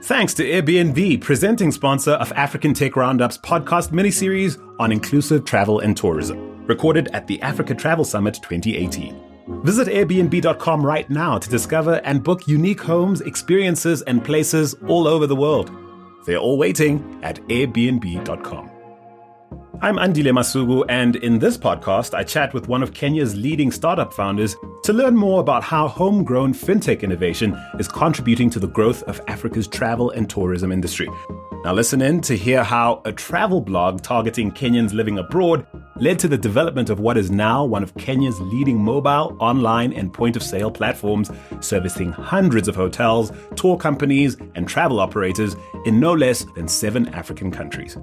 Thanks to Airbnb, presenting sponsor of African Tech Roundup's podcast miniseries on inclusive travel and tourism, recorded at the Africa Travel Summit 2018. Visit Airbnb.com right now to discover and book unique homes, experiences, and places all over the world. They're all waiting at Airbnb.com. I'm Andile Masugu, and in this podcast, I chat with one of Kenya's leading startup founders to learn more about how homegrown fintech innovation is contributing to the growth of Africa's travel and tourism industry. Now listen in to hear how a travel blog targeting Kenyans living abroad led to the development of what is now one of Kenya's leading mobile, online, and point-of-sale platforms, servicing hundreds of hotels, tour companies, and travel operators in no less than 7 African countries.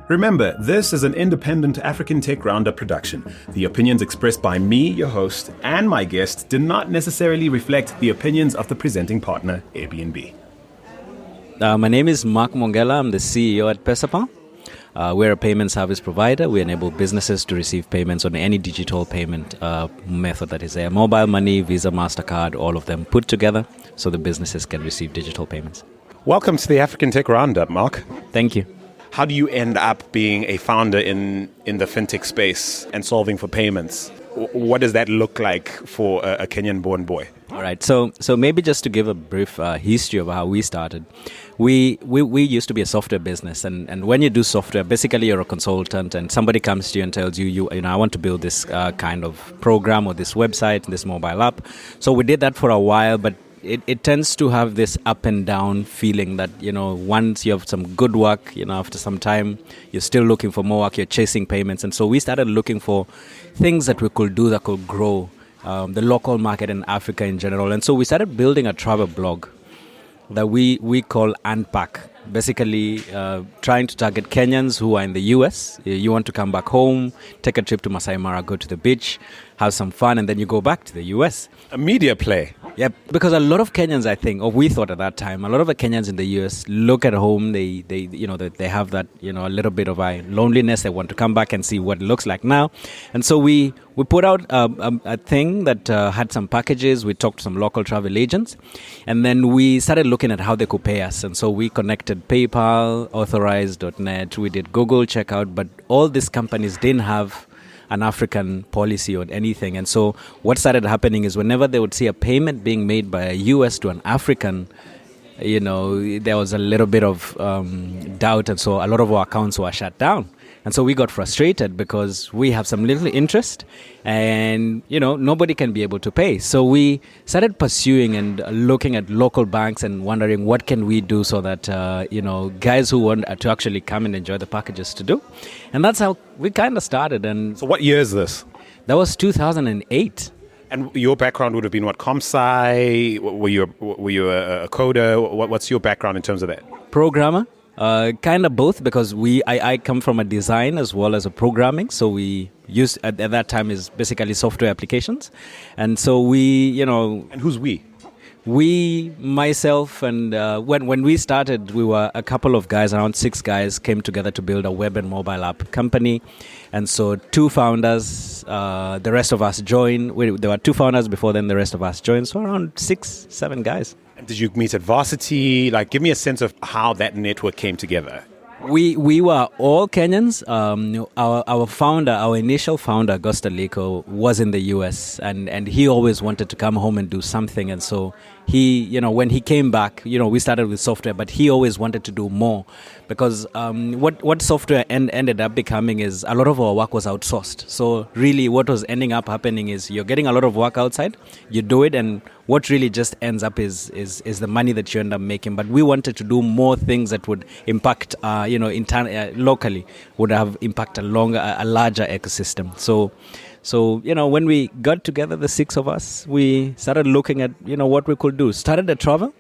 Remember, this is an independent African Tech Roundup production. The opinions expressed by me, your host, and my guest do not necessarily reflect the opinions of the presenting partner, Airbnb. My name is Mwongela. I'm the CEO at Pesapal. We're a payment service provider. We enable businesses to receive payments on any digital payment method that is there. Mobile money, Visa, MasterCard, all of them put together so the businesses can receive digital payments. Welcome to the African Tech Roundup, Mark. Thank you. How do you end up being a founder in the fintech space and solving for payments? What does that look like for a Kenyan-born boy? All right. So maybe just to give a brief history of how we started. We used to be a software business, and when you do software, basically you're a consultant, and somebody comes to you and tells you I want to build this kind of program or this website, this mobile app. So we did that for a while, but it tends to have this up and down feeling that, once you have some good work, after some time, you're still looking for more work, you're chasing payments. And so we started looking for things that we could do that could grow the local market in Africa in general. And so we started building a travel blog that we call Unpack. Basically trying to target Kenyans who are in the US. You want to come back home, take a trip to Masai Mara, go to the beach, have some fun, and then you go back to the US. A media play. Yep, because a lot of Kenyans, I think, or we thought at that time, a lot of the Kenyans in the US look at home, they have that, a little bit of a loneliness. They want to come back and see what it looks like now. And so we put out a thing that had some packages. We talked to some local travel agents, and then we started looking at how they could pay us. And so we connected PayPal, Authorize.net, we did Google Checkout, but all these companies didn't have an African policy or anything. And so what started happening is whenever they would see a payment being made by a US to an African, there was a little bit of doubt. And so a lot of our accounts were shut down. And so we got frustrated because we have some little interest and, nobody can be able to pay. So we started pursuing and looking at local banks and wondering what can we do so that, guys who want to actually come and enjoy the packages to do. And that's how we kind of started. And so what year is this? That was 2008. And your background would have been what, comp-sci? Were you a coder? What's your background in terms of that? Programmer. Kind of both, because I come from a design as well as a programming. So we used at that time is basically software applications. And so we, And who's we? We, myself, and when we started, we were a couple of guys, around 6 guys, came together to build a web and mobile app company. And so 2 founders, the rest of us joined. There were 2 founders before then, the rest of us joined. So around 6, 7 guys. Did you meet at varsity? Give me a sense of how that network came together. We were all Kenyans. Our founder, our initial founder, Augusta Liko, was in the US, and he always wanted to come home and do something. And so he, when he came back, we started with software, but he always wanted to do more, because what software ended up becoming is a lot of our work was outsourced. So really what was ending up happening is you're getting a lot of work outside, you do it, and what really just ends up is the money that you end up making. But we wanted to do more things that would impact, locally, would have impact a larger ecosystem. So, when we got together, the 6 of us, we started looking at, what we could do. Started at travel,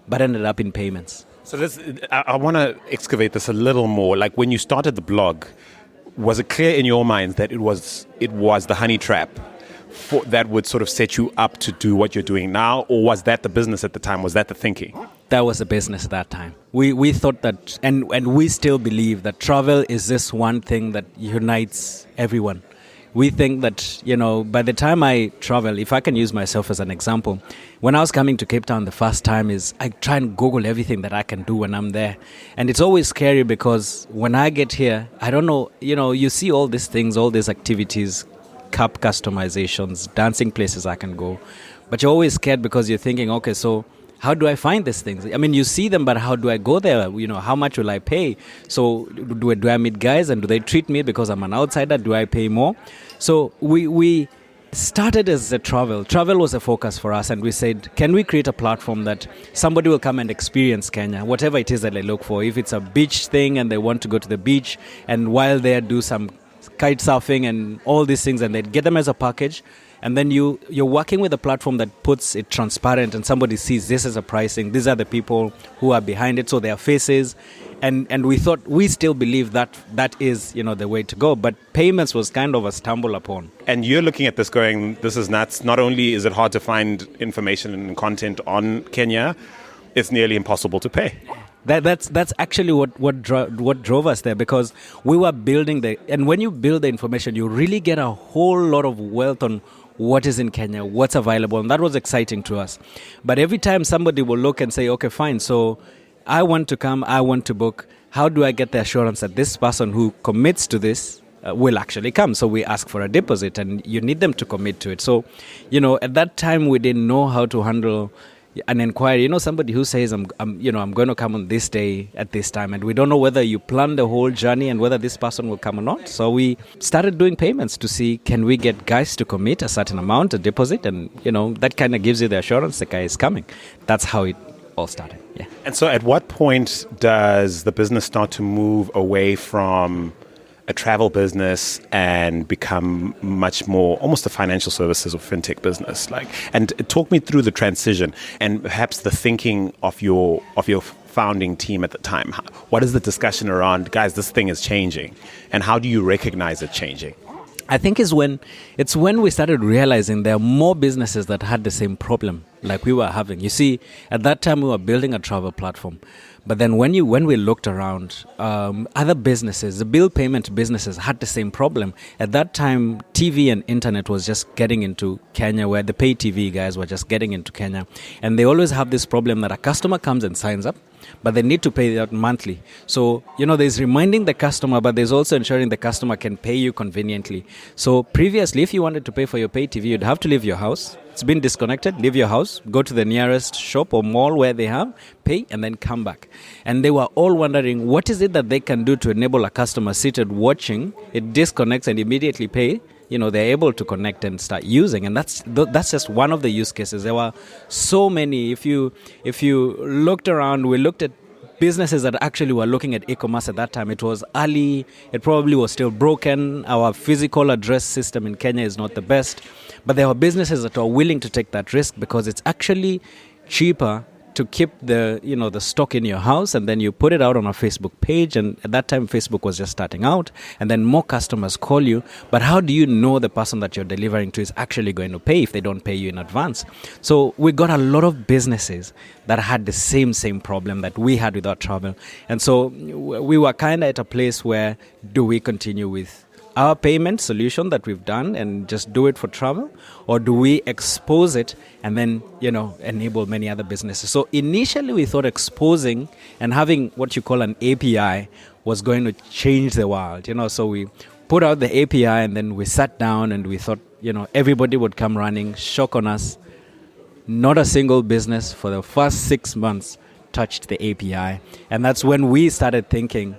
but ended up in payments. So I want to excavate this a little more. Like when you started the blog, was it clear in your mind that it was the honey trap that would sort of set you up to do what you're doing now? Or was that the business at the time? Was that the thinking? That was the business at that time. We thought that, and we still believe that travel is this one thing that unites everyone. we think that, by the time I travel, if I can use myself as an example, when I was coming to Cape Town the first time is I try and Google everything that I can do when I'm there. And it's always scary because when I get here, I don't know, you see all these things, all these activities, cup customizations, dancing places I can go. But you're always scared because you're thinking, okay, so how do I find these things? I mean, you see them, but how do I go there? How much will I pay? So do I meet guys and do they treat me because I'm an outsider? Do I pay more? So we started as a travel. Travel was a focus for us, and we said, can we create a platform that somebody will come and experience Kenya, whatever it is that they look for. If it's a beach thing and they want to go to the beach, and while there do some kite surfing and all these things, and they get them as a package. And then you're working with a platform that puts it transparent and somebody sees this is a pricing. These are the people who are behind it, so their faces. And we still believe that is, the way to go. But payments was kind of a stumble upon. And you're looking at this going, this is nuts. Not only is it hard to find information and content on Kenya, it's nearly impossible to pay. That's actually what drove us there, because we were building and when you build the information, you really get a whole lot of wealth on what is in Kenya, what's available, and that was exciting to us. But every time somebody will look and say, okay, fine, so I want to come, I want to book, how do I get the assurance that this person who commits to this will actually come? So we ask for a deposit, and you need them to commit to it. So, at that time we didn't know how to handle an inquiry, somebody who says, I'm going to come on this day at this time, and we don't know whether you plan the whole journey and whether this person will come or not. So we started doing payments to see, can we get guys to commit a certain amount, a deposit, and, that kind of gives you the assurance the guy is coming. That's how it all started, yeah. And so at what point does the business start to move away from a travel business and become much more almost a financial services or fintech business? And talk me through the transition and perhaps the thinking of your founding team at the time. What is the discussion around, guys, this thing is changing, and how do you recognize it changing? I think it's when we started realizing there are more businesses that had the same problem like we were having. You see, at that time we were building a travel platform. But then when we looked around, other businesses, the bill payment businesses had the same problem. At that time, TV and internet was just getting into Kenya, where the pay TV guys were just getting into Kenya. And they always have this problem that a customer comes and signs up, but they need to pay that monthly. So, there's reminding the customer, but there's also ensuring the customer can pay you conveniently. So previously, if you wanted to pay for your pay TV, you'd have to leave your house. It's been disconnected, leave your house, go to the nearest shop or mall where they have, pay, and then come back. And they were all wondering, what is it that they can do to enable a customer seated watching, it disconnects and immediately pay? They're able to connect and start using. And that's just one of the use cases. There were so many. If you looked around, we looked at businesses that actually were looking at e-commerce at that time. It was early. It probably was still broken. Our physical address system in Kenya is not the best. But there were businesses that are willing to take that risk because it's actually cheaper to keep the stock in your house, and then you put it out on a Facebook page. And at that time, Facebook was just starting out, and then more customers call you. But how do you know the person that you're delivering to is actually going to pay if they don't pay you in advance? So we got a lot of businesses that had the same problem that we had with our travel. And so we were kind of at a place where, do we continue with our payment solution that we've done and just do it for travel, or do we expose it and then enable many other businesses? So initially we thought exposing and having what you call an API was going to change the world. So we put out the API, and then we sat down and we thought everybody would come running, shock on us. Not a single business for the first 6 months touched the API. And that's when we started thinking,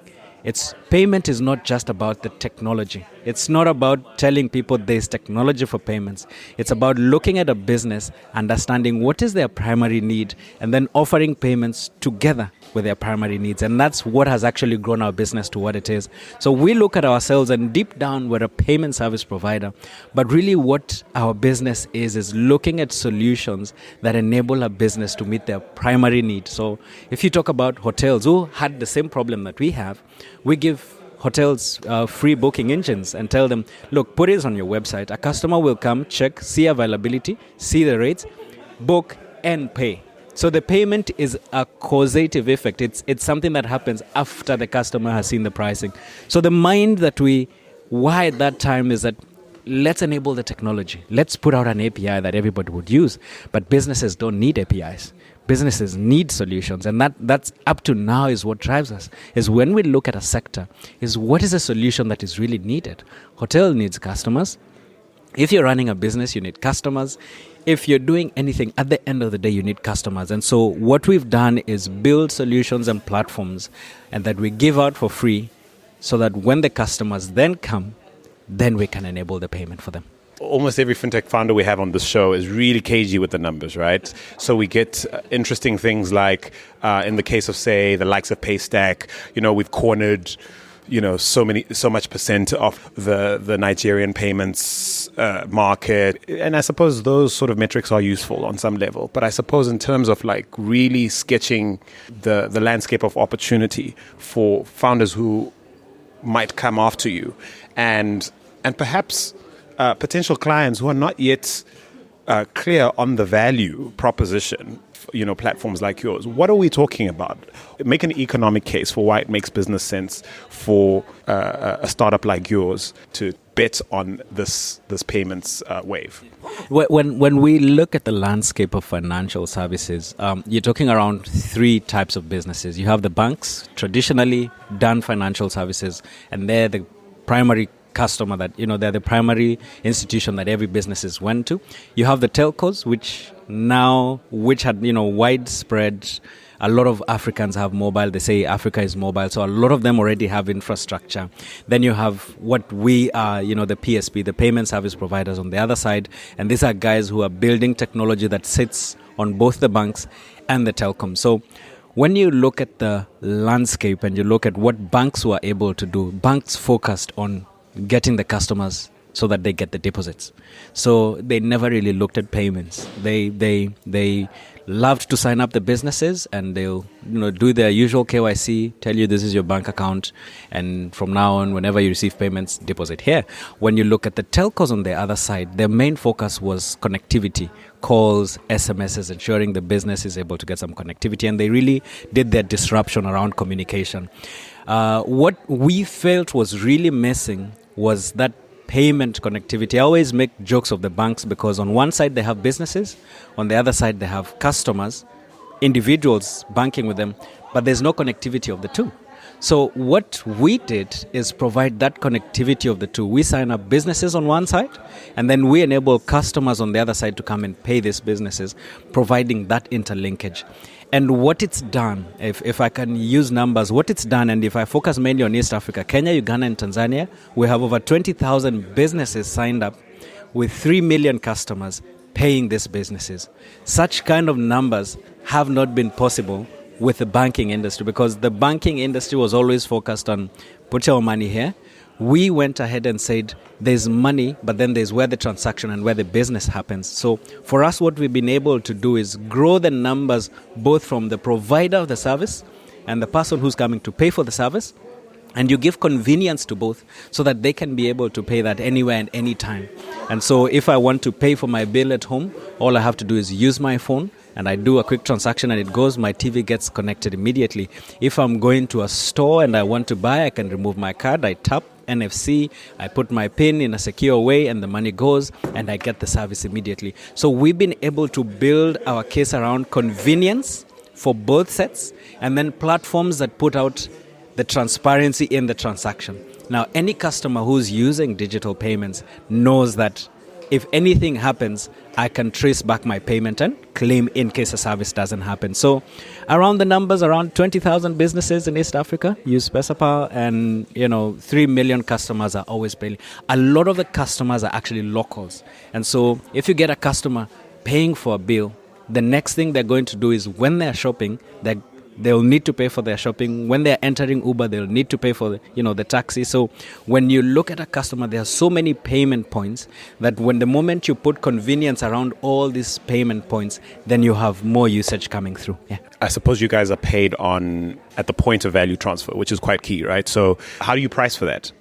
payment is not just about the technology. It's not about telling people there's technology for payments. It's about looking at a business, understanding what is their primary need, and then offering payments together with their primary needs. And that's what has actually grown our business to what it is. So we look at ourselves, and deep down we're a payment service provider. But really what our business is looking at solutions that enable a business to meet their primary need. So if you talk about hotels who had the same problem that we have, we give hotels free booking engines and tell them, look, put it on your website. A customer will come, check, see availability, see the rates, book, and pay. So the payment is a causative effect. It's something that happens after the customer has seen the pricing. So the mind why at that time is that let's enable the technology. Let's put out an API that everybody would use. But businesses don't need APIs. Businesses need solutions. And that's up to now is what drives us. Is when we look at a sector, is what is a solution that is really needed? Hotel needs customers. If you're running a business, you need customers. If you're doing anything, at the end of the day, you need customers. And so what we've done is build solutions and platforms and that we give out for free so that when the customers then come, then we can enable the payment for them. Almost every fintech founder we have on this show is really cagey with the numbers, right? So we get interesting things like, in the case of, say, the likes of Paystack, we've cornered so much percent of the Nigerian payments market. And I suppose those sort of metrics are useful on some level. But I suppose in terms of like really sketching the landscape of opportunity for founders who might come after you and perhaps potential clients who are not yet clear on the value proposition, platforms like yours. What are we talking about? Make an economic case for why it makes business sense for a startup like yours to bet on this payments wave. When we look at the landscape of financial services, you're talking around three types of businesses. You have the banks, traditionally done financial services, and they're the primary customer that, they're the primary institution that every business went to. You have the telcos, which had, widespread. A lot of Africans have mobile. They say Africa is mobile. So a lot of them already have infrastructure. Then you have what we are, the PSP, the payment service providers on the other side. And these are guys who are building technology that sits on both the banks and the telecom. So when you look at the landscape and you look at what banks were able to do, banks focused on getting the customers so that they get the deposits. So they never really looked at payments. They loved to sign up the businesses and they'll do their usual KYC, tell you this is your bank account, and from now on, whenever you receive payments, deposit here. When you look at the telcos on the other side, their main focus was connectivity, calls, SMSs, ensuring the business is able to get some connectivity, and they really did their disruption around communication. What we felt was really missing was that payment connectivity. I always make jokes of the banks because on one side they have businesses, on the other side they have customers, individuals banking with them, but there's no connectivity of the two. So what we did is provide that connectivity of the two. We sign up businesses on one side, and then we enable customers on the other side to come and pay these businesses, providing that interlinkage. And what it's done, if I can use numbers, what it's done, and if I focus mainly on East Africa, Kenya, Uganda, and Tanzania, we have over 20,000 businesses signed up with 3 million customers paying these businesses. Such kind of numbers have not been possible with the banking industry because the banking industry was always focused on put your money here. We went ahead and said there's money, but then there's where the transaction and where the business happens. So for us, what we've been able to do is grow the numbers both from the provider of the service and the person who's coming to pay for the service. And you give convenience to both so that they can be able to pay that anywhere and any time. And so if I want to pay for my bill at home, all I have to do is use my phone and I do a quick transaction and it goes, my TV gets connected immediately. If I'm going to a store and I want to buy, I can remove my card, I tap NFC, I put my PIN in a secure way and the money goes and I get the service immediately. So we've been able to build our case around convenience for both sets and then platforms that put out the transparency in the transaction. Now, any customer who's using digital payments knows that if anything happens, I can trace back my payment and claim in case a service doesn't happen. So around the numbers, around 20,000 businesses in East Africa use Pesapal, and 3 million customers are always paying. A lot of the customers are actually locals. And so if you get a customer paying for a bill, the next thing they're going to do is when they're shopping, they'll need to pay for their shopping. When they're entering Uber, they'll need to pay for the taxi. So when you look at a customer, there are so many payment points that when the moment you put convenience around all these payment points, then you have more usage coming through. Yeah. I suppose you guys are paid at the point of value transfer, which is quite key, right? So how do you price for that?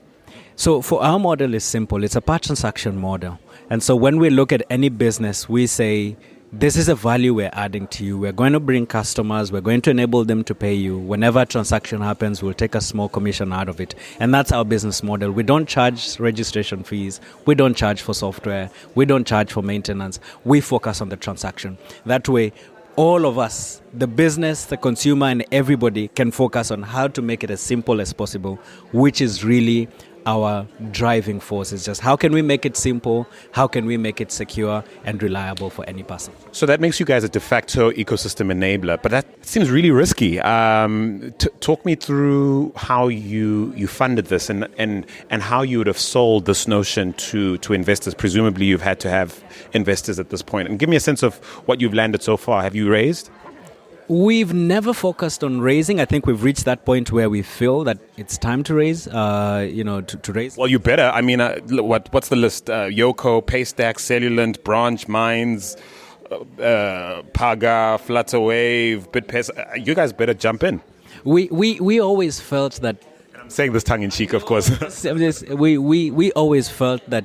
So for our model is simple. It's a per transaction model. And so when we look at any business, we say this is a value we're adding to you. We're going to bring customers. We're going to enable them to pay you. Whenever a transaction happens, we'll take a small commission out of it. And that's our business model. We don't charge registration fees. We don't charge for software. We don't charge for maintenance. We focus on the transaction. That way, all of us, the business, the consumer, and everybody can focus on how to make it as simple as possible, which is really our driving force. Is just how can we make it simple, how can we make it secure and reliable for any person. So that makes you guys a de facto ecosystem enabler, but that seems really risky. Talk me through how you funded this and how you would have sold this notion to investors. Presumably you've had to have investors at this point. And give me a sense of what you've landed so far. Have you raised? We've never focused on raising. I think we've reached that point where we feel that it's time to raise, to raise. Well, you better. I mean, what's the list? Yoko, Paystack, Cellulant, Branch, Minds, Paga, Flutterwave, BitPesa. You guys better jump in. We always felt that... I'm saying this tongue-in-cheek, of course. we always felt that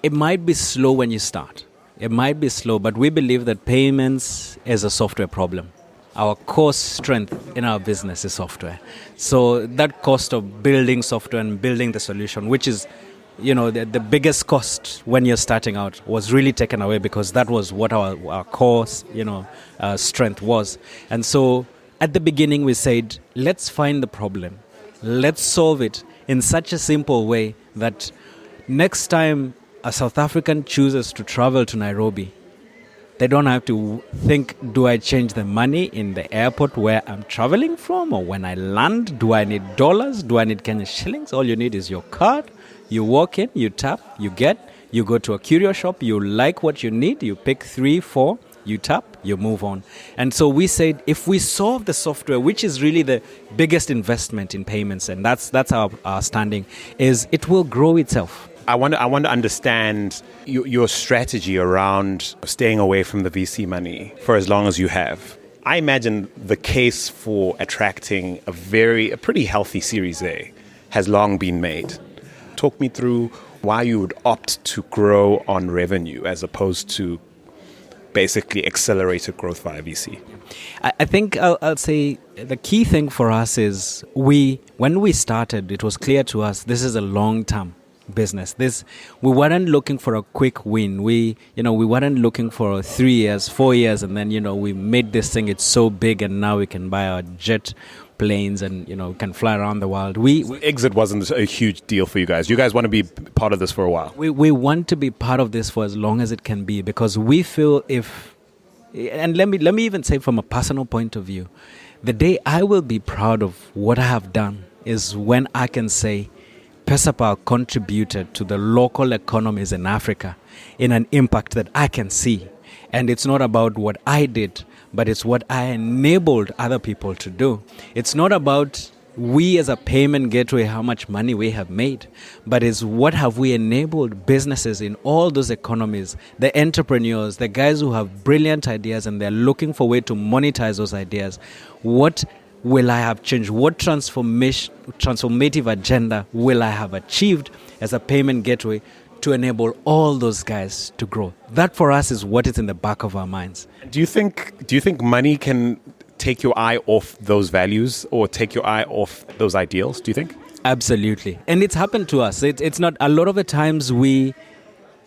it might be slow when you start. It might be slow, but we believe that payments is a software problem. Our core strength in our business is software. So that cost of building software and building the solution, which is, the biggest cost when you're starting out, was really taken away because that was what our core, strength was. And so at the beginning we said, let's find the problem. Let's solve it in such a simple way that next time a South African chooses to travel to Nairobi, they don't have to think, do I change the money in the airport where I'm traveling from? Or when I land, do I need dollars? Do I need Kenyan shillings? All you need is your card. You walk in, you tap, you go to a curio shop, you like what you need, you pick 3, 4, you tap, you move on. And so we said, if we solve the software, which is really the biggest investment in payments, and that's our standing, is it will grow itself. I want to understand your strategy around staying away from the VC money for as long as you have. I imagine the case for attracting a pretty healthy Series A has long been made. Talk me through why you would opt to grow on revenue as opposed to basically accelerated growth via VC. I think I'll say the key thing for us is when we started, it was clear to us this is a long-term business. We weren't looking for a quick win. We weren't looking for 3 years, 4 years, and then we made this thing. It's so big, and now we can buy our jet planes and can fly around the world. Exit wasn't a huge deal for you guys. You guys want to be part of this for a while. We want to be part of this for as long as it can be, because we feel and let me even say from a personal point of view, the day I will be proud of what I have done is when I can say Pesapal contributed to the local economies in Africa in an impact that I can see. And it's not about what I did, but it's what I enabled other people to do. It's not about we as a payment gateway, how much money we have made, but it's what have we enabled businesses in all those economies, the entrepreneurs, the guys who have brilliant ideas and they're looking for a way to monetize those ideas. What will I have changed? What transformative agenda will I have achieved as a payment gateway to enable all those guys to grow? That for us is what is in the back of our minds. Do you think money can take your eye off those values or take your eye off those ideals? Do you think? Absolutely. And it's happened to us. It's not a lot of the times we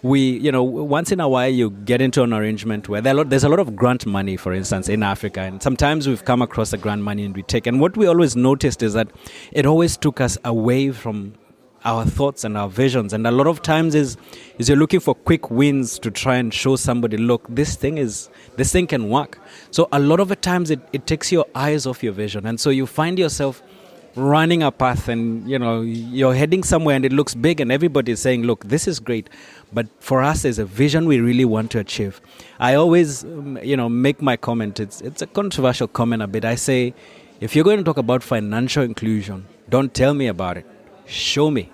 once in a while you get into an arrangement where there's a lot of grant money, for instance, in Africa. And sometimes we've come across the grant money and we take. And what we always noticed is that it always took us away from our thoughts and our visions. And a lot of times is you're looking for quick wins to try and show somebody, look, this thing can work. So a lot of the times it takes your eyes off your vision. And so you find yourself running a path and you're heading somewhere and it looks big and everybody's saying, look, this is great, but for us there's a vision we really want to achieve. I always make my comment, it's a controversial comment a bit. I say, if you're going to talk about financial inclusion, don't tell me about it, show me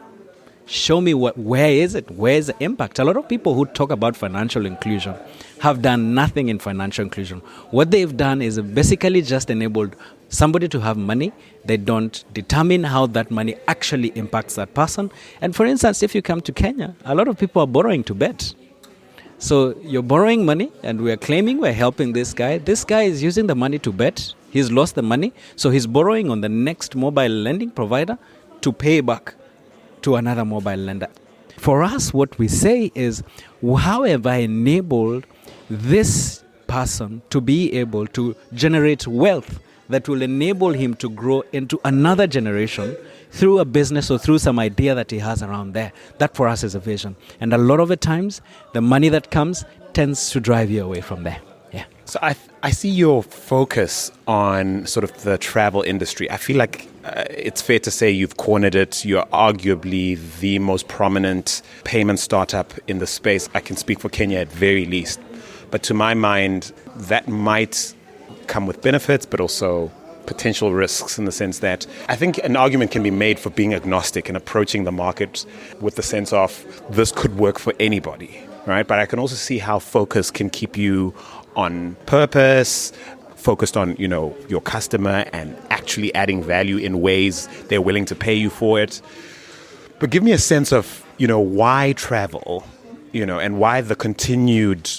where is it, where is the impact. A lot of people who talk about financial inclusion have done nothing in financial inclusion. What they've done is basically just enabled somebody to have money. They don't determine how that money actually impacts that person. And for instance, if you come to Kenya, a lot of people are borrowing to bet. So you're borrowing money, and we're claiming we're helping this guy. This guy is using the money to bet. He's lost the money, so he's borrowing on the next mobile lending provider to pay back to another mobile lender. For us, what we say is, how have I enabled this person to be able to generate wealth that will enable him to grow into another generation through a business or through some idea that he has around there? That for us is a vision. And a lot of the times, the money that comes tends to drive you away from there. Yeah. So I see your focus on sort of the travel industry. I feel like it's fair to say you've cornered it. You're arguably the most prominent payment startup in the space. I can speak for Kenya at very least. But to my mind, that might come with benefits, but also potential risks, in the sense that I think an argument can be made for being agnostic and approaching the market with the sense of this could work for anybody, right? But I can also see how focus can keep you on purpose, focused on, your customer and actually adding value in ways they're willing to pay you for it. But give me a sense of, why travel, and why the continued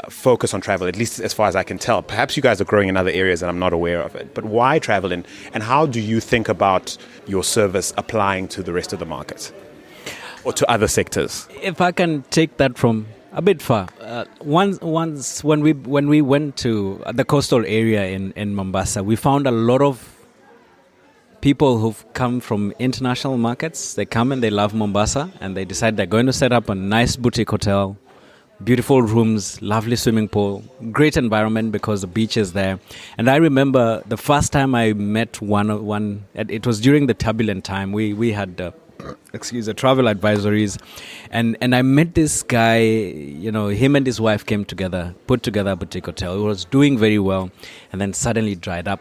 focus on travel, at least as far as I can tell. Perhaps you guys are growing in other areas and I'm not aware of it. But why travel, and how do you think about your service applying to the rest of the market or to other sectors? If I can take that from a bit far, once when we went to the coastal area in Mombasa, we found a lot of people who've come from international markets. They come and they love Mombasa, and they decide they're going to set up a nice boutique hotel. Beautiful rooms, lovely swimming pool, great environment because the beach is there. And I remember the first time I met one, it was during the turbulent time. We had, travel advisories. And I met this guy, him and his wife came together, put together a boutique hotel. It was doing very well, and then suddenly dried up.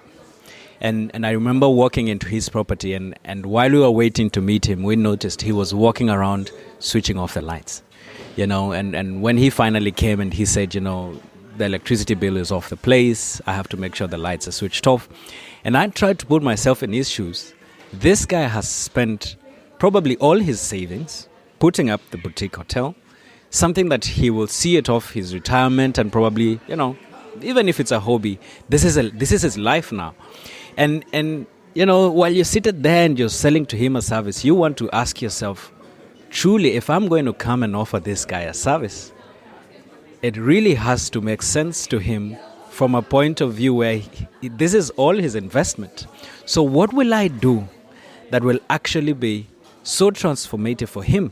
And I remember walking into his property, and while we were waiting to meet him, we noticed he was walking around switching off the lights. And when he finally came and he said, the electricity bill is off the place, I have to make sure the lights are switched off. And I tried to put myself in his shoes. This guy has spent probably all his savings putting up the boutique hotel, something that he will see it off his retirement, and probably, even if it's a hobby, this is his life now. And while you're seated there and you're selling to him a service, you want to ask yourself, truly, if I'm going to come and offer this guy a service, it really has to make sense to him from a point of view where this is all his investment. So what will I do that will actually be so transformative for him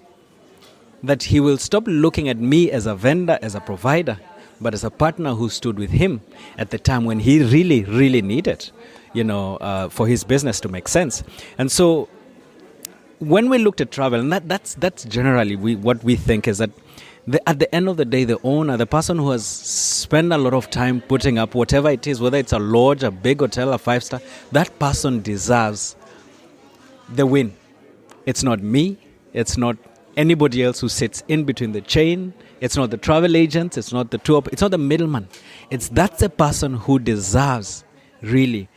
that he will stop looking at me as a vendor, as a provider, but as a partner who stood with him at the time when he really, really needed, for his business to make sense. And so when we looked at travel, and that's generally what we think is that at the end of the day, the owner, the person who has spent a lot of time putting up whatever it is, whether it's a lodge, a big hotel, a 5-star, that person deserves the win. It's not me. It's not anybody else who sits in between the chain. It's not the travel agents. It's not the tour. It's not the middleman. That's the person who deserves really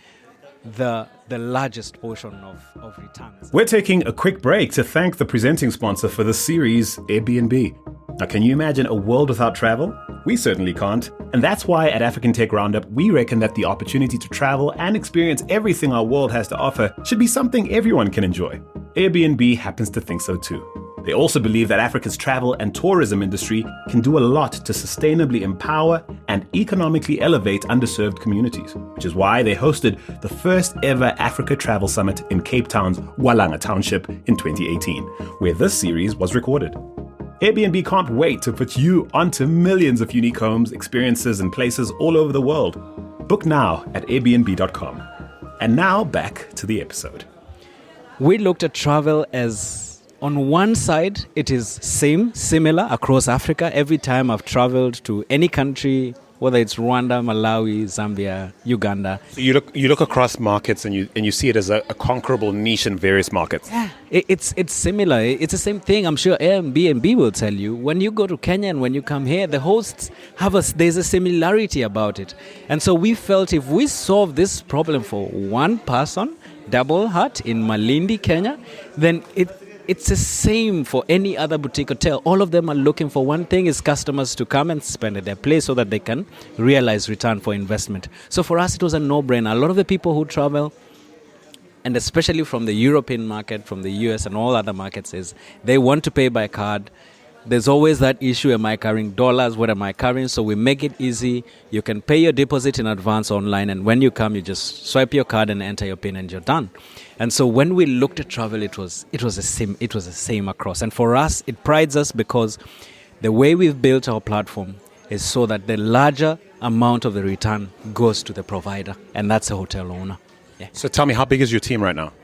the largest portion of returns. We're taking a quick break to thank the presenting sponsor for this series, Airbnb. Now, can you imagine a world without travel? We certainly can't. And that's why at African Tech Roundup, we reckon that the opportunity to travel and experience everything our world has to offer should be something everyone can enjoy. Airbnb happens to think so too. They also believe that Africa's travel and tourism industry can do a lot to sustainably empower and economically elevate underserved communities, which is why they hosted the first ever Africa Travel Summit in Cape Town's Walanga Township in 2018, where this series was recorded. Airbnb can't wait to put you onto millions of unique homes, experiences, and places all over the world. Book now at airbnb.com. And now back to the episode. We looked at travel as, on one side, it is similar across Africa. Every time I've traveled to any country, whether it's Rwanda, Malawi, Zambia, Uganda. So you look across markets and you see it as a conquerable niche in various markets. Yeah, it's similar. It's the same thing. I'm sure Airbnb will tell you. When you go to Kenya and when you come here, the hosts there's a similarity about it. And so we felt if we solve this problem for one person, Double Hut in Malindi, Kenya, then it's the same for any other boutique hotel. All of them are looking for one thing, is customers to come and spend at their place so that they can realize return for investment. So for us, it was a no-brainer. A lot of the people who travel, and especially from the European market, from the US and all other markets, is they want to pay by card. There's always that issue, am I carrying dollars? What am I carrying? So we make it easy. You can pay your deposit in advance online, and when you come, you just swipe your card and enter your PIN and you're done. And so when we looked at travel, it was the same across. And for us, it prides us because the way we've built our platform is so that the larger amount of the return goes to the provider, and that's the hotel owner. Yeah. So tell me, how big is your team right now?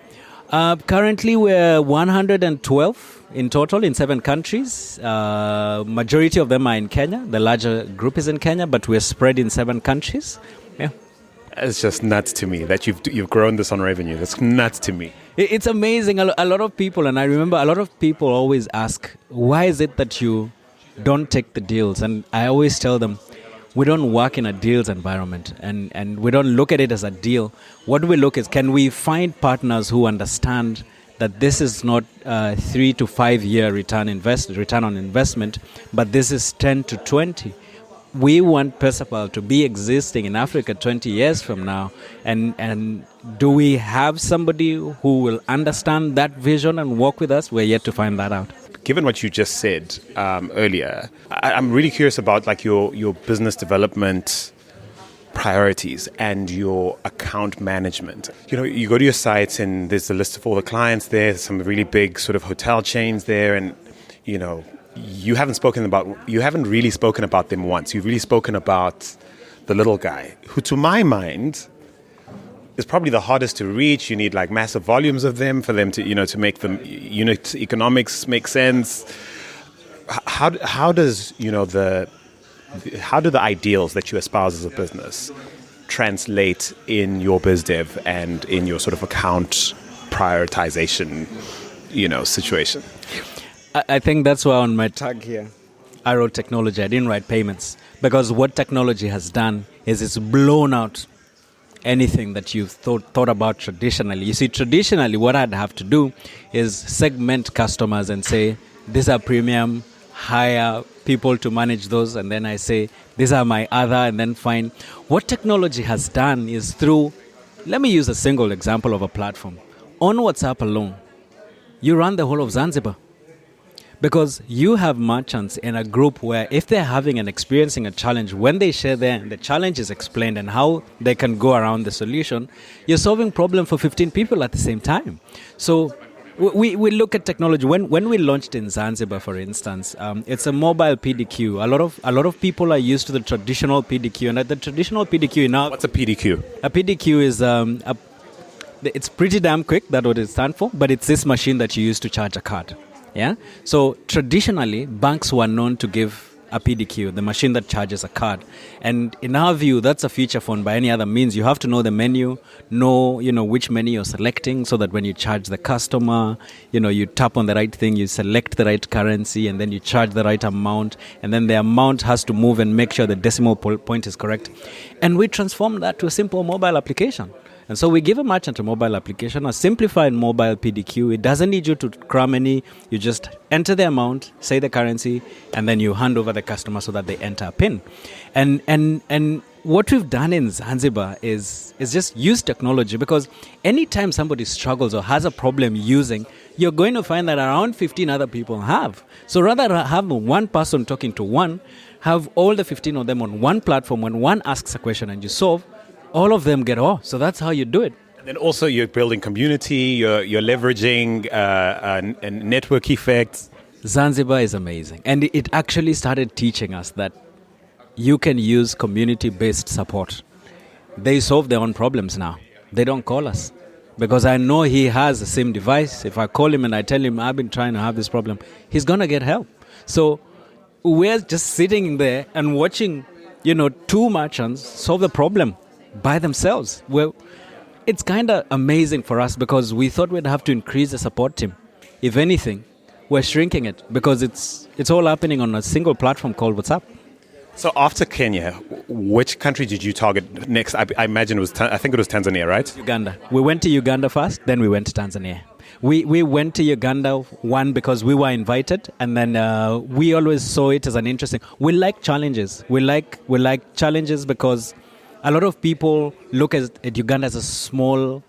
Currently, we're 112 in total in 7 countries. Majority of them are in Kenya. The larger group is in Kenya, but we're spread in 7 countries. Yeah. It's just nuts to me that you've grown this on revenue. That's nuts to me. It's amazing. A lot of people, and I remember a lot of people always ask, why is it that you don't take the deals? And I always tell them, we don't work in a deals environment, and we don't look at it as a deal. What we look is, can we find partners who understand that this is not a 3 to 5 year return on investment, but this is 10 to 20. We want Pesapal to be existing in Africa 20 years from now, and do we have somebody who will understand that vision and walk with us? We're yet to find that out. Given what you just said earlier, I'm really curious about like your business development priorities and your account management. You know, you go to your sites and there's a list of all the clients there, some really big sort of hotel chains there, and you know, you haven't really spoken about them once. You've really spoken about the little guy, who to my mind is probably the hardest to reach. You need like massive volumes of them for them to, you know, to make them unit economics make sense. How does, you know, how do the ideals that you espouse as a business translate in your biz dev and in your sort of account prioritization, you know, situation? I think that's why on my tag here, I wrote technology. I didn't write payments, because what technology has done is it's blown out anything that you've thought about traditionally. You see, traditionally, what I'd have to do is segment customers and say, these are premium, hire people to manage those, and then I say, these are my other, and then find. What technology has done is let me use a single example of a platform. On WhatsApp alone, you run the whole of Zanzibar. Because you have merchants in a group where if they're having and experiencing a challenge, when they share the challenge is explained and how they can go around the solution, you're solving problem for 15 people at the same time. So we look at technology. When we launched in Zanzibar, for instance, it's a mobile PDQ. A lot of people are used to the traditional PDQ, and at the traditional PDQ now. What's a PDQ? A PDQ is it's pretty damn quick. That's what it stands for. But it's this machine that you use to charge a card. Yeah. So traditionally, banks were known to give a PDQ, the machine that charges a card. And in our view, that's a feature phone by any other means. You have to know the menu, know which menu you're selecting, so that when you charge the customer, you tap on the right thing, you select the right currency, and then you charge the right amount. And then the amount has to move and make sure the decimal point is correct. And we transformed that to a simple mobile application. And so we give a merchant a mobile application, a simplified mobile PDQ. It doesn't need you to cram any. You just enter the amount, say the currency, and then you hand over the customer so that they enter a PIN. And what we've done in Zanzibar is just use technology, because anytime somebody struggles or has a problem using, you're going to find that around 15 other people have. So rather than have one person talking to one, have all the 15 of them on one platform. When one asks a question and you solve, all of them get so that's how you do it. And then also you're building community, you're leveraging network effects. Zanzibar is amazing. And it actually started teaching us that you can use community-based support. They solve their own problems now. They don't call us. Because I know he has the same device. If I call him and I tell him I've been trying to have this problem, he's going to get help. So we're just sitting there and watching, two merchants solve the problem by themselves. Well, it's kind of amazing for us, because we thought we'd have to increase the support team. If anything, we're shrinking it, because it's all happening on a single platform called WhatsApp. So after Kenya, which country did you target next? I imagine I think it was Tanzania, right? Uganda. We went to Uganda first, then we went to Tanzania. We went to Uganda, one, because we were invited, and then we always saw it as an interesting. We like challenges. We like challenges because a lot of people look at Uganda as a small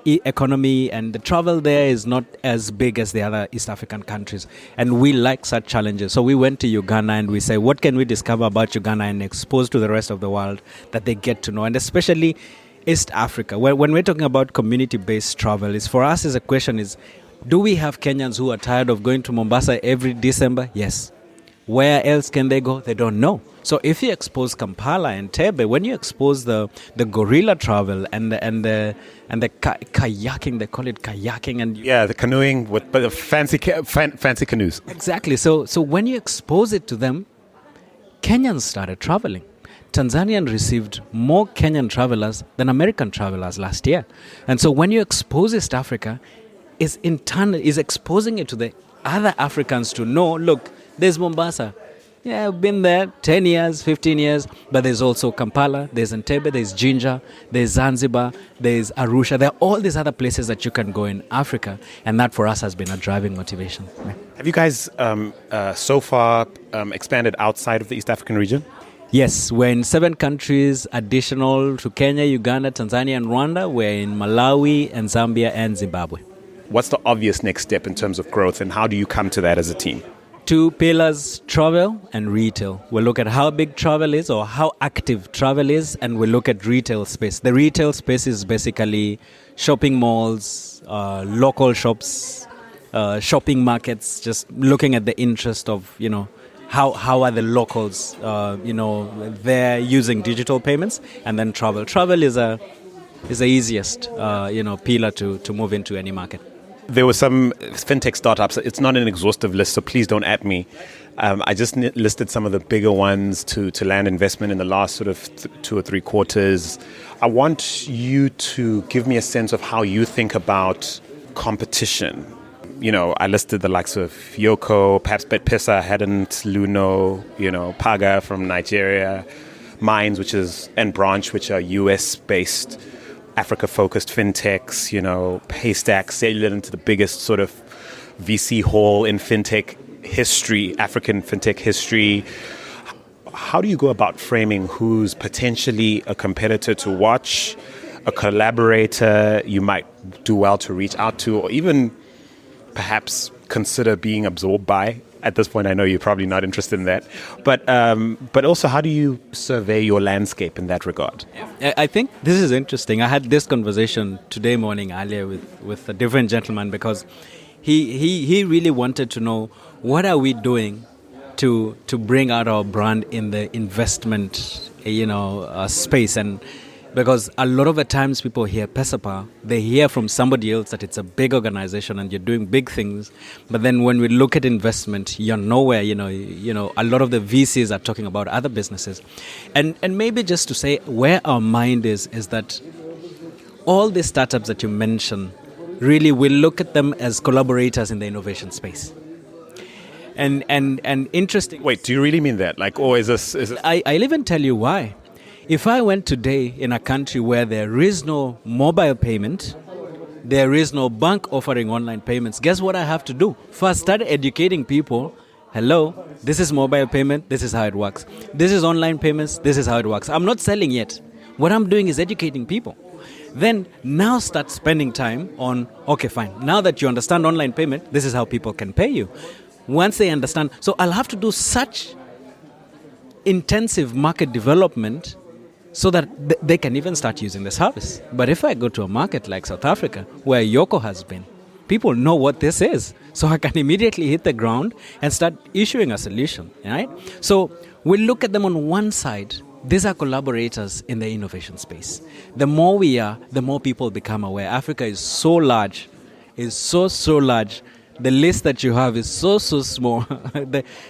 economy, and the travel there is not as big as the other East African countries, and we like such challenges. So we went to Uganda and we say, what can we discover about Uganda and expose to the rest of the world that they get to know, and especially East Africa. When we're talking about community-based travel, is for us is a question is, do we have Kenyans who are tired of going to Mombasa every December? Yes. Where else can they go? They don't know. So if you expose Kampala and Tebe, when you expose the gorilla travel and the kayaking, they call it kayaking, and the canoeing with the fancy canoes. Exactly. So when you expose it to them, Kenyans started traveling. Tanzania received more Kenyan travelers than American travelers last year. And so when you expose East Africa, is exposing it to the other Africans to know, look, there's Mombasa. Yeah, I've been there 10 years, 15 years, but there's also Kampala, there's Entebbe, there's Jinja, there's Zanzibar, there's Arusha. There are all these other places that you can go in Africa, and that for us has been a driving motivation. Yeah. Have you guys so far expanded outside of the East African region? Yes, we're in 7 countries additional to Kenya, Uganda, Tanzania, and Rwanda. We're in Malawi and Zambia and Zimbabwe. What's the obvious next step in terms of growth, and how do you come to that as a team? 2 pillars, travel and retail. We'll look at how big travel is or how active travel is, and we'll look at retail space. The retail space is basically shopping malls, local shops, shopping markets, just looking at the interest of, how are the locals, they're using digital payments, and then travel. Travel is the easiest, pillar to move into any market. There were some fintech startups. It's not an exhaustive list, so please don't at me. I just listed some of the bigger ones to land investment in the last sort of 2 or 3 quarters. I want you to give me a sense of how you think about competition. I listed the likes of Yoko, perhaps BetPesa, Hadn't, Luno, Paga from Nigeria, Minds, and Branch, which are US-based, Africa-focused fintechs, Paystack, sailed into the biggest sort of VC haul in fintech history, African fintech history. How do you go about framing who's potentially a competitor to watch, a collaborator you might do well to reach out to, or even perhaps consider being absorbed by? At this point, I know you're probably not interested in that. But also, how do you survey your landscape in that regard? I think this is interesting. I had this conversation today morning earlier with a different gentleman, because he really wanted to know, what are we doing to bring out our brand in the investment space. And because a lot of the times people hear Pesapal, they hear from somebody else that it's a big organization and you're doing big things. But then when we look at investment, you're nowhere. A lot of the VCs are talking about other businesses. And maybe just to say where our mind is that all the startups that you mentioned, really we look at them as collaborators in the innovation space. And interesting. Wait, do you really mean that? Or is this? I'll even tell you why. If I went today in a country where there is no mobile payment, there is no bank offering online payments, guess what I have to do? First, start educating people. Hello, this is mobile payment, this is how it works. This is online payments, this is how it works. I'm not selling yet. What I'm doing is educating people. Then now start spending time on, okay, fine. Now that you understand online payment, this is how people can pay you. Once they understand, so I'll have to do such intensive market development so that they can even start using the service. But if I go to a market like South Africa, where Yoko has been, people know what this is. So I can immediately hit the ground and start issuing a solution, right? So we look at them on one side. These are collaborators in the innovation space. The more we are, the more people become aware. Africa is so large, is so large. The list that you have is so small.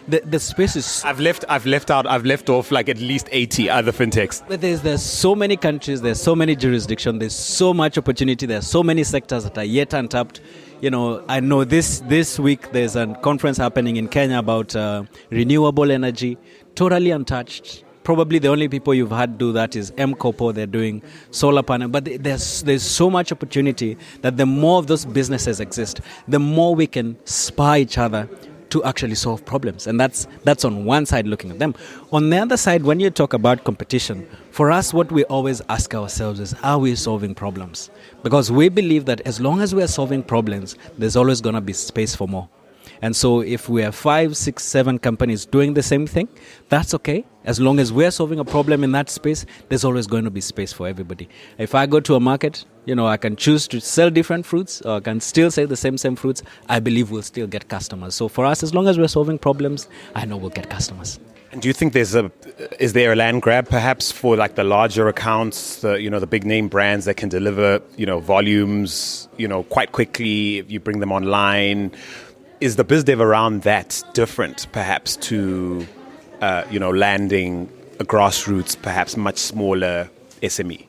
the space is. I've left off like at least 80 other fintechs. But there's so many countries, there's so many jurisdictions, there's so much opportunity, there's so many sectors that are yet untapped. I know this week there's a conference happening in Kenya about renewable energy, totally untouched. Probably the only people you've had do that is M-Kopo. They're doing solar panel. But there's so much opportunity that the more of those businesses exist, the more we can spy each other to actually solve problems. And that's on one side, looking at them. On the other side, when you talk about competition, for us, what we always ask ourselves is, are we solving problems? Because we believe that as long as we are solving problems, there's always going to be space for more. And so if we have 5, 6, 7 companies doing the same thing, that's okay. As long as we're solving a problem in that space, there's always going to be space for everybody. If I go to a market, I can choose to sell different fruits, or I can still sell the same fruits. I believe we'll still get customers. So for us, as long as we're solving problems, I know we'll get customers. And do you think is there a land grab perhaps for like the larger accounts, the big name brands that can deliver, volumes, quite quickly if you bring them online? Is the biz dev around that different perhaps to, landing a grassroots, perhaps much smaller SME?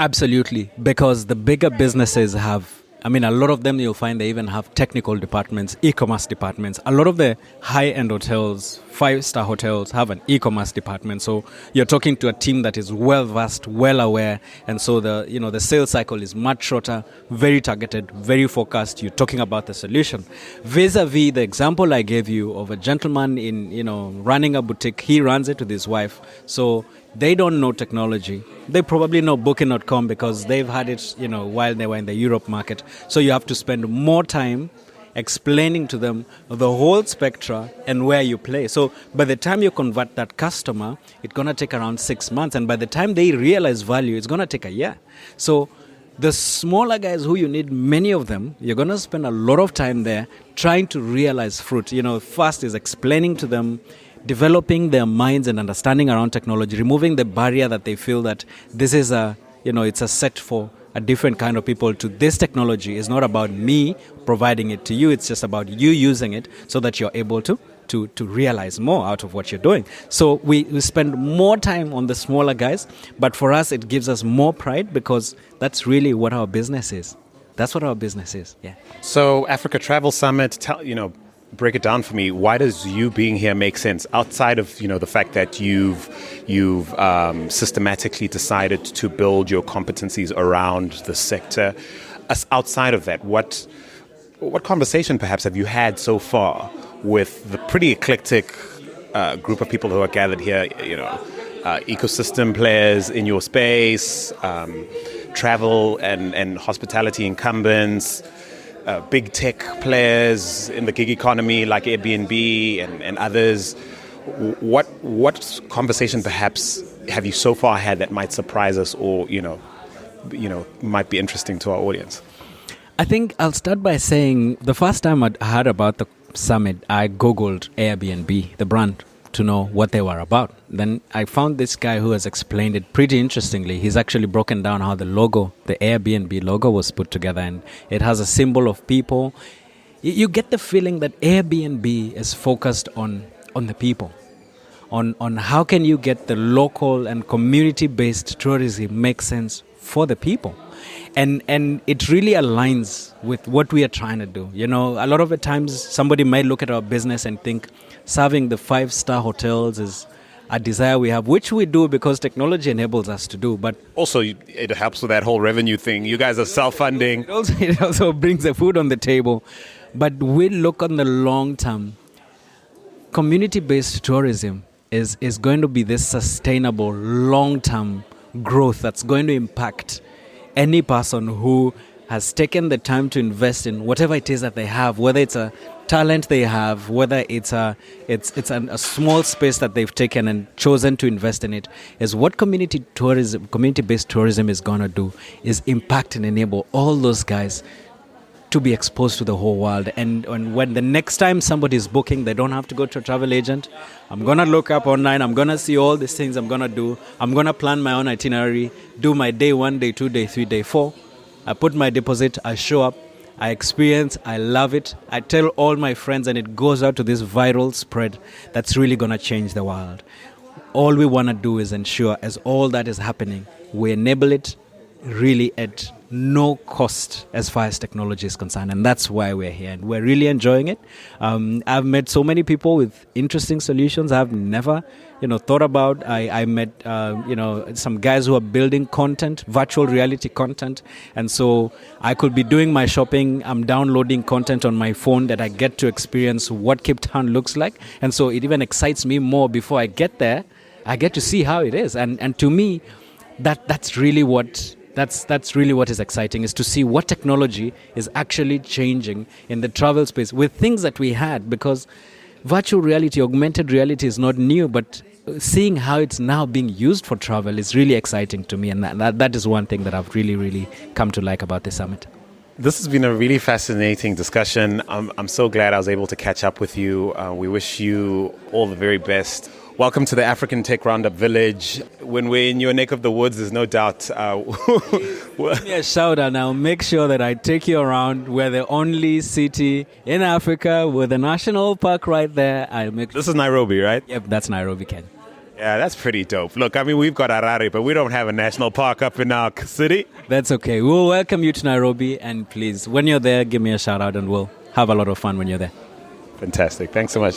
Absolutely, because the bigger businesses have, a lot of them you'll find they even have technical departments, e-commerce departments. A lot of the high-end hotels, 5-star hotels have an e-commerce department. So you're talking to a team that is well-versed, well-aware. And so the sales cycle is much shorter, very targeted, very focused. You're talking about the solution. Vis-a-vis the example I gave you of a gentleman in, running a boutique, he runs it with his wife. So they don't know technology. They probably know Booking.com because they've had it, while they were in the Europe market. So you have to spend more time explaining to them the whole spectra and where you play. So by the time you convert that customer, it's going to take around 6 months. And by the time they realize value, it's going to take a year. So the smaller guys who you need, many of them, you're going to spend a lot of time there trying to realize fruit. First is explaining to them, developing their minds and understanding around technology, removing the barrier that they feel that this is it's a set for a different kind of people. To this technology is not about me providing it to you. It's just about you using it so that you're able to realize more out of what you're doing. So we spend more time on the smaller guys, but for us, it gives us more pride because that's really what our business is. That's what our business is. Yeah. So Africa Travel Summit, break it down for me. Why does you being here make sense outside of the fact that you've systematically decided to build your competencies around the sector? Outside of that, what conversation perhaps have you had so far with the pretty eclectic group of people who are gathered here? Ecosystem players in your space, travel and hospitality incumbents. Big tech players in the gig economy like Airbnb and others. What conversation perhaps have you so far had that might surprise us or might be interesting to our audience? I think I'll start by saying the first time I heard about the summit, I Googled Airbnb, the brand, to know what they were about. Then I found this guy who has explained it pretty interestingly. He's actually broken down how the Airbnb logo was put together, and it has a symbol of people. You get the feeling that Airbnb is focused on the people, on how can you get the local and community-based tourism make sense for the people. And it really aligns with what we are trying to do. A lot of the times somebody might look at our business and think serving the 5-star hotels is a desire we have, which we do because technology enables us to do. But also, it helps with that whole revenue thing. You guys are self-funding. It also brings the food on the table. But we look on the long term. Community-based tourism is going to be this sustainable, long-term growth that's going to impact any person who has taken the time to invest in whatever it is that they have, whether it's a talent they have, whether it's a small space that they've taken and chosen to invest in it, is what community-based tourism is going to do is impact and enable all those guys to be exposed to the whole world. And when the next time somebody is booking, they don't have to go to a travel agent. I'm going to look up online. I'm going to see all these things I'm going to do. I'm going to plan my own itinerary, do my day 1, day 2, day 3, day 4. I put my deposit. I show up. I experience. I love it. I tell all my friends, and it goes out to this viral spread that's really going to change the world. All we want to do is ensure, as all that is happening, we enable it, really at no cost as far as technology is concerned, and that's why we're here, and we're really enjoying it. I've met so many people with interesting solutions I've never thought about. I met some guys who are building content, virtual reality content, and so I could be doing my shopping, I'm downloading content on my phone that I get to experience what Cape Town looks like, and so it even excites me more. Before I get there, I get to see how it is, and to me that's really what is exciting, is to see what technology is actually changing in the travel space with things that we had, because virtual reality, augmented reality is not new, but seeing how it's now being used for travel is really exciting to me, and that is one thing that I've really, really come to like about the summit. This has been a really fascinating discussion. I'm so glad I was able to catch up with you. We wish you all the very best. Welcome to the African Tech Roundup Village. When we're in your neck of the woods, there's no doubt. Give me a shout out now. Make sure that I take you around. We're the only city in Africa with a national park right there. This is Nairobi, right? Yep, that's Nairobi, Kenya. Yeah, that's pretty dope. Look, I mean, we've got Harare, but we don't have a national park up in our city. That's okay. We'll welcome you to Nairobi, and please, when you're there, give me a shout out, and we'll have a lot of fun when you're there. Fantastic. Thanks so much.